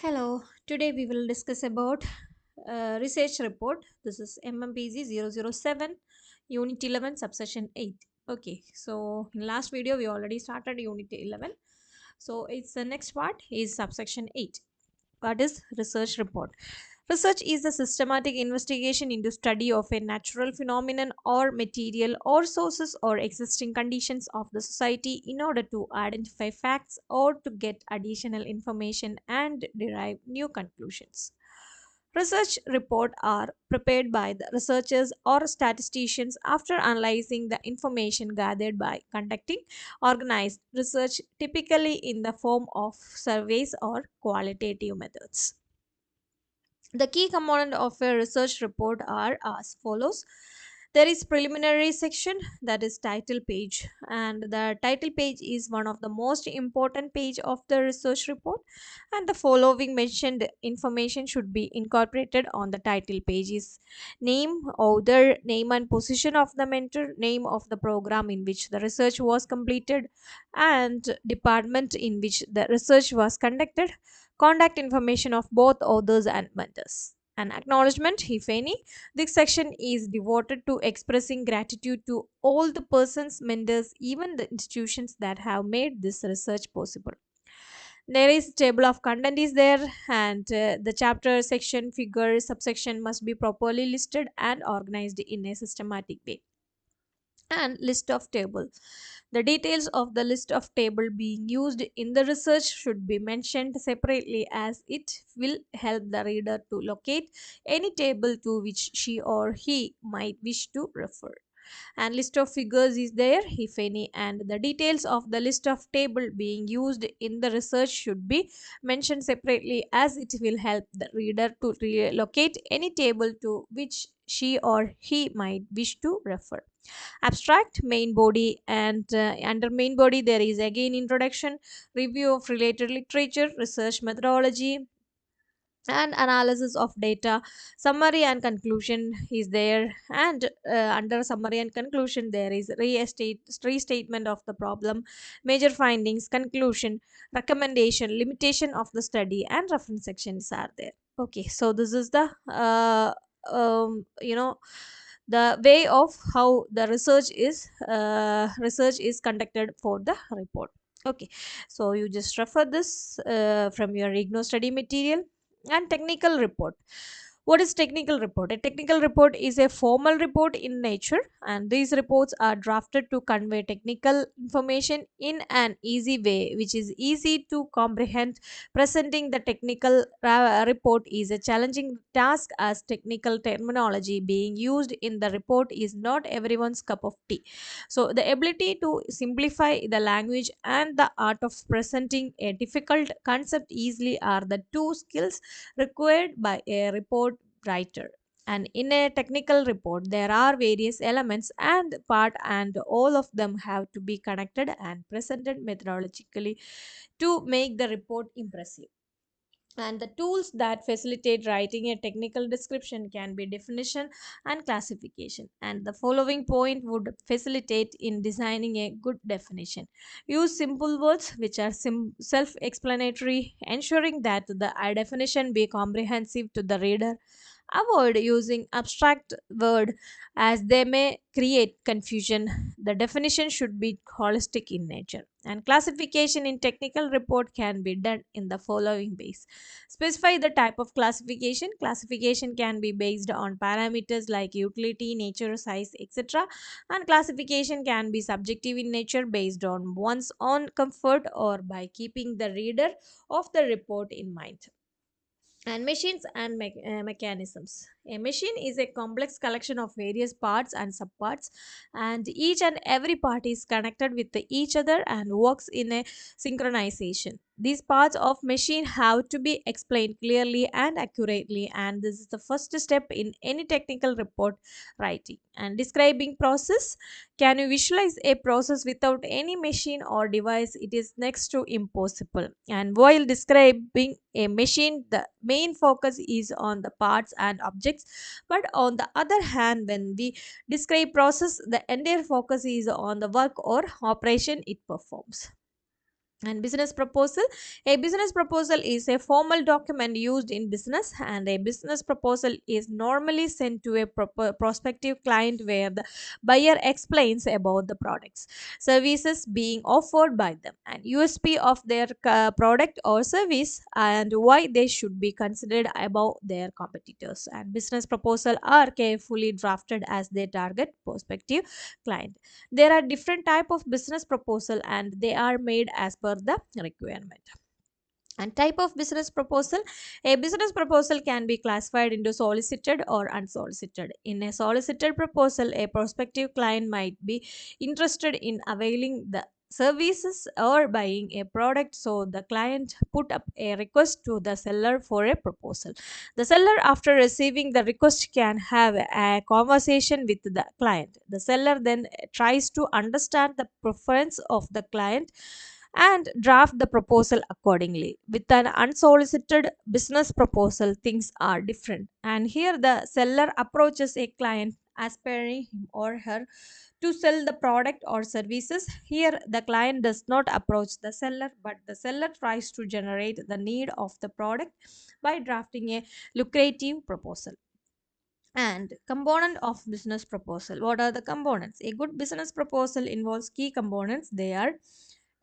Hello, today we will discuss about research report. This is Mmpc 007, Unit 11, Subsection 8. Okay, so in last video we already started Unit 11. So it's the next part is Subsection 8. What is research report? Research is the systematic investigation into study of a natural phenomenon or material or sources or existing conditions of the society in order to identify facts or to get additional information and derive new conclusions. Research reports are prepared by the researchers or statisticians after analyzing the information gathered by conducting organized research, typically in the form of surveys or qualitative methods. The key component of a research report are as follows. There is preliminary section, that is title page, and the title page is one of the most important page of the research report, and the following mentioned information should be incorporated on the title page is name, author, name and position of the mentor, name of the program in which the research was completed, and department in which the research was conducted, contact information of both authors and mentors. An acknowledgement, if any. This section is devoted to expressing gratitude to all the persons, mentors, even the institutions that have made this research possible. There is table of content is there, and the chapter, section, figure, subsection must be properly listed and organized in a systematic way. And list of table, the details of the list of table being used in the research should be mentioned separately, as it will help the reader to locate any table to which she or he might wish to refer. And list of figures is there, if any, and the details of the list of table being used in the research should be mentioned separately, as it will help the reader to locate any table to which she or he might wish to refer. Abstract, main body, and under main body there is again introduction, review of related literature, research methodology, and analysis of data. Summary and conclusion is there, and under summary and conclusion there is restatement of the problem, major findings, conclusion, recommendation, limitation of the study, and reference sections are there. Okay, so this is the the way of how the research is conducted for the report. Okay, so you just refer this from your Ignou study material. And technical report, what is technical report? A technical report is a formal report in nature, and these reports are drafted to convey technical information in an easy way, which is easy to comprehend. Presenting the technical report is a challenging task, as technical terminology being used in the report is not everyone's cup of tea. So, the ability to simplify the language and the art of presenting a difficult concept easily are the two skills required by a report writer. And in a technical report there are various elements and part, and all of them have to be connected and presented methodologically to make the report impressive. And the tools that facilitate writing a technical description can be definition and classification, and the following point would facilitate in designing a good definition. Use simple words which are self-explanatory, ensuring that the definition be comprehensive to the reader. Avoid using abstract word, as they may create confusion. The definition should be holistic in nature. And classification in technical report can be done in the following ways. Specify the type of classification. Classification can be based on parameters like utility, nature, size, etc. And classification can be subjective in nature, based on one's own comfort or by keeping the reader of the report in mind. And machines and mechanisms. A machine is a complex collection of various parts and subparts, and each and every part is connected with each other and works in a synchronization. These parts of machine have to be explained clearly and accurately, and this is the first step in any technical report writing. And describing process, can you visualize a process without any machine or device? It is next to impossible. And while describing a machine, the main focus is on the parts and objects. But on the other hand, when we describe process, the entire focus is on the work or operation it performs. And business proposal, a business proposal is a formal document used in business, and a business proposal is normally sent to a prospective client where the buyer explains about the products, services being offered by them, and USP of their product or service, and why they should be considered above their competitors. And business proposal are carefully drafted as they target prospective client. There are different type of business proposal, and they are made as per the requirement. And type of business proposal, a business proposal can be classified into solicited or unsolicited. In a solicited proposal, a prospective client might be interested in availing the services or buying a product, so the client put up a request to the seller for a proposal. The seller, after receiving the request, can have a conversation with the client. The seller then tries to understand the preference of the client and draft the proposal accordingly. With an unsolicited business proposal, things are different. And here, the seller approaches a client aspiring him or her to sell the product or services. Here, the client does not approach the seller, but the seller tries to generate the need of the product by drafting a lucrative proposal. And component of business proposal, what are the components? A good business proposal involves key components. They are: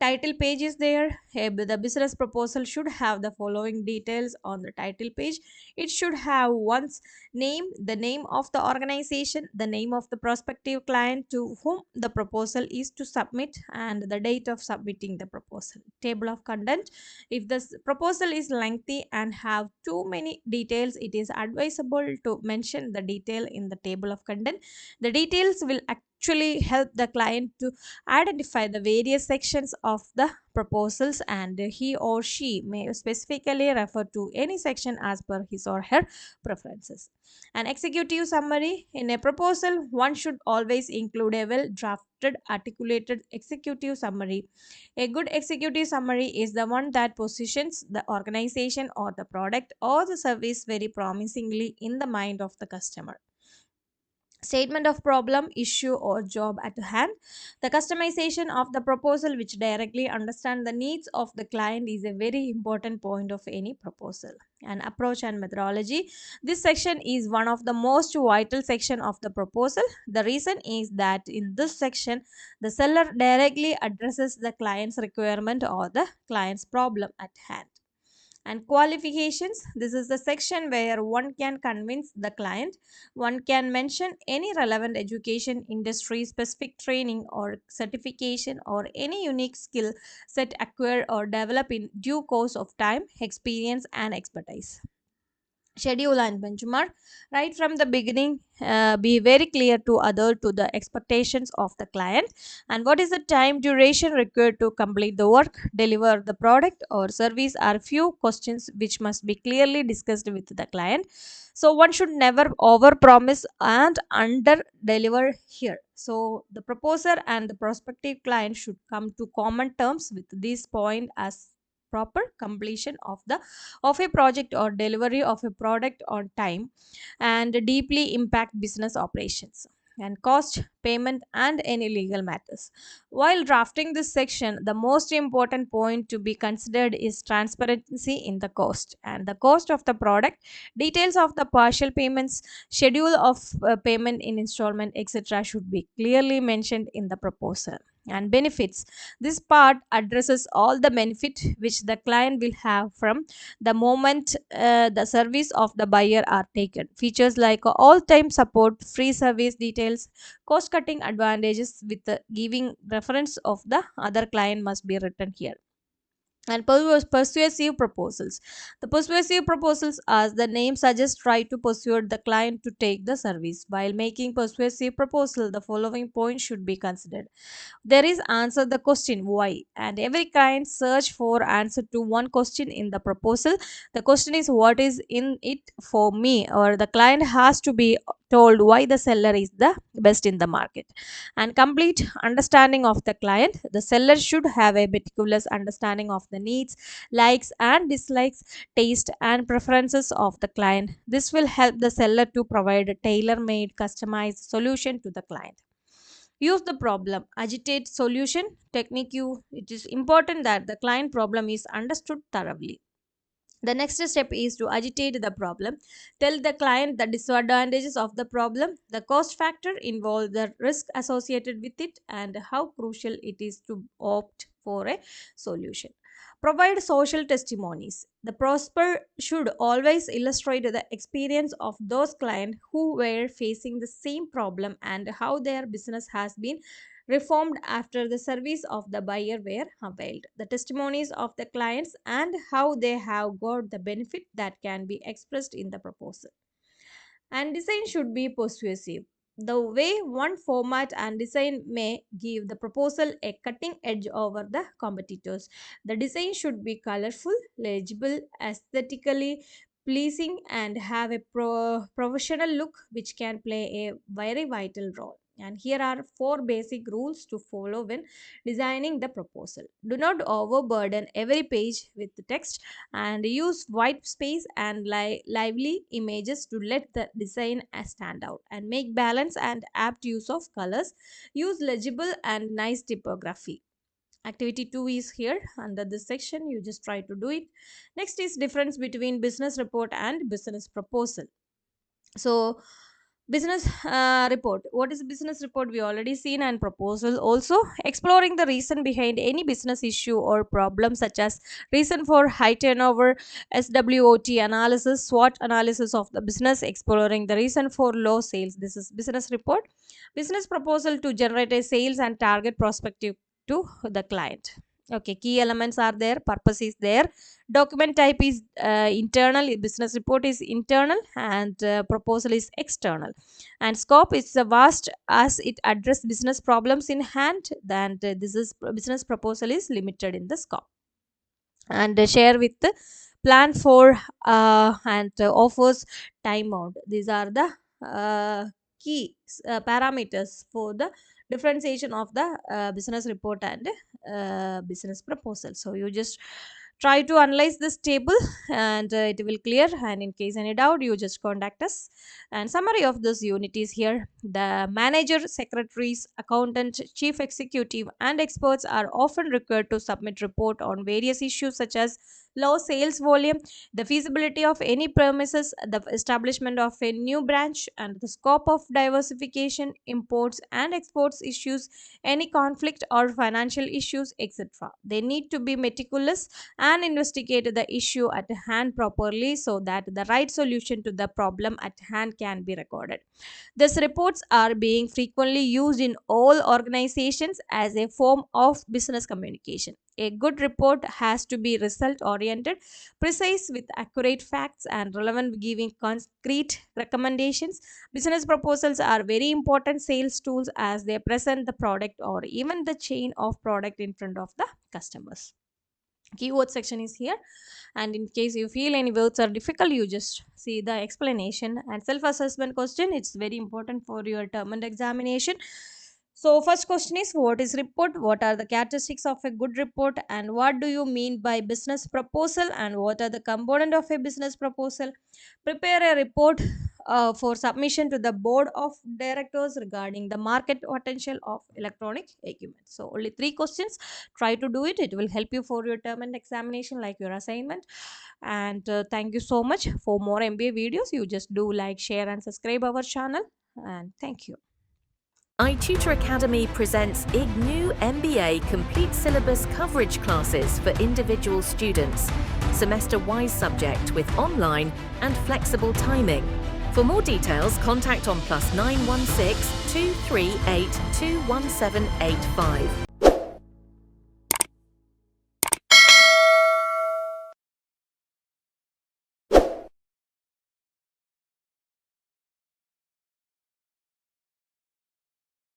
title page is there. The business proposal should have the following details on the title page. It should have one's name, the name of the organization, the name of the prospective client to whom the proposal is to submit, and the date of submitting the proposal. Table of content, if the proposal is lengthy and have too many details, it is advisable to mention the detail in the table of content. The details will actually help the client to identify the various sections of the proposals, and he or she may specifically refer to any section as per his or her preferences. An executive summary, in a proposal, one should always include a well drafted, articulated executive summary. A good executive summary is the one that positions the organization or the product or the service very promisingly in the mind of the customer. Statement of problem, issue, or job at hand. The customization of the proposal, which directly understand the needs of the client, is a very important point of any proposal. And approach and methodology, this section is one of the most vital section of the proposal. The reason is that in this section, the seller directly addresses the client's requirement or the client's problem at hand. And qualifications, this is the section where one can convince the client. One can mention any relevant education, industry specific training or certification, or any unique skill set acquired or develop in due course of time, experience, and expertise. Schedule and benchmark, right from the beginning, be very clear to other to the expectations of the client. And what is the time duration required to complete the work, deliver the product or service, are few questions which must be clearly discussed with the client. So one should never over promise and under deliver here. So the proposer and the prospective client should come to common terms with this point as proper completion of a project or delivery of a product on time, and deeply impact business operations and cost, payment, and any legal matters. While drafting this section, the most important point to be considered is transparency in the cost, and the cost of the product, details of the partial payments, schedule of payment in installment, etc., should be clearly mentioned in the proposal. And benefits, this part addresses all the benefit which the client will have from the moment the service of the buyer are taken. Features like all time support, free service details, cost cutting advantages with the giving reference of the other client must be written here. And persuasive proposals, the persuasive proposals, as the name suggests, try to persuade the client to take the service. While making persuasive proposal, the following points should be considered. There is answer the question why, and every client search for answer to one question in the proposal. The question is what is in it for me, or the client has to be told why the seller is the best in the market. And complete understanding of the client, the seller should have a meticulous understanding of the needs, likes and dislikes, taste and preferences of the client. This will help the seller to provide a tailor made customized solution to the client. Use the problem agitate solution technique. It is important that the client problem is understood thoroughly. The next step is to agitate the problem. Tell the client the disadvantages of the problem, the cost factor involved, the risk associated with it, and how crucial it is to opt for a solution. Provide social testimonies. The prosper should always illustrate the experience of those clients who were facing the same problem and how their business has been reformed after the service of the buyer were availed. The testimonies of the clients and how they have got the benefit that can be expressed in the proposal. And design should be persuasive. The way one format and design may give the proposal a cutting edge over the competitors. The design should be colorful, legible, aesthetically pleasing, and have a professional look, which can play a very vital role. And here are four basic rules to follow when designing the proposal. Do not overburden every page with text, and use white space and lively images to let the design stand out, and make balance and apt use of colors. Use legible and nice typography. Activity 2 is here under this section. You just try to do it. Next is difference between business report and business proposal. So business report, what is business report we already seen, and proposal also. Exploring the reason behind any business issue or problem, such as reason for high turnover, SWOT analysis, SWOT analysis of the business. Exploring the reason for low sales, this is business report. Business proposal to generate a sales and target prospective to the client. Okay, key elements are there, purpose is there, document type is internal, business report is internal, and proposal is external, and scope is vast as it address business problems in hand. Then this is business proposal is limited in the scope. And share with the plan for and offers time bound. These are the key parameters for the differentiation of the business report and business proposal. So you just try to analyze this table, and it will clear, and in case any doubt you just contact us. And summary of this unit is here. The manager, secretaries, accountant, chief executive, and experts are often required to submit report on various issues such as low sales volume, the feasibility of any premises, the establishment of a new branch, and the scope of diversification, imports and exports issues, any conflict or financial issues, etc. They need to be meticulous and investigate the issue at hand properly, so that the right solution to the problem at hand can be recorded. These reports are being frequently used in all organizations as a form of business communication. A good report has to be result oriented, precise with accurate facts and relevant, giving concrete recommendations. Business proposals are very important sales tools as they present the product or even the chain of product in front of the customers. Keyword section is here, and in case you feel any words are difficult, you just see the explanation. And self-assessment question, it's very important for your term and examination. So first question is, what is report, what are the characteristics of a good report, and what do you mean by business proposal, and what are the component of a business proposal? Prepare a report for submission to the board of directors regarding the market potential of electronic equipment. So only 3 questions. Try to do it. It will help you for your term and examination like your assignment. And thank you so much. For more MBA videos, you just do like, share and subscribe our channel. And thank you. i-tutor Academy presents Ignou Mba complete syllabus coverage classes for individual students, semester-wise subject with online and flexible timing. For more details, contact on +916 238 21785.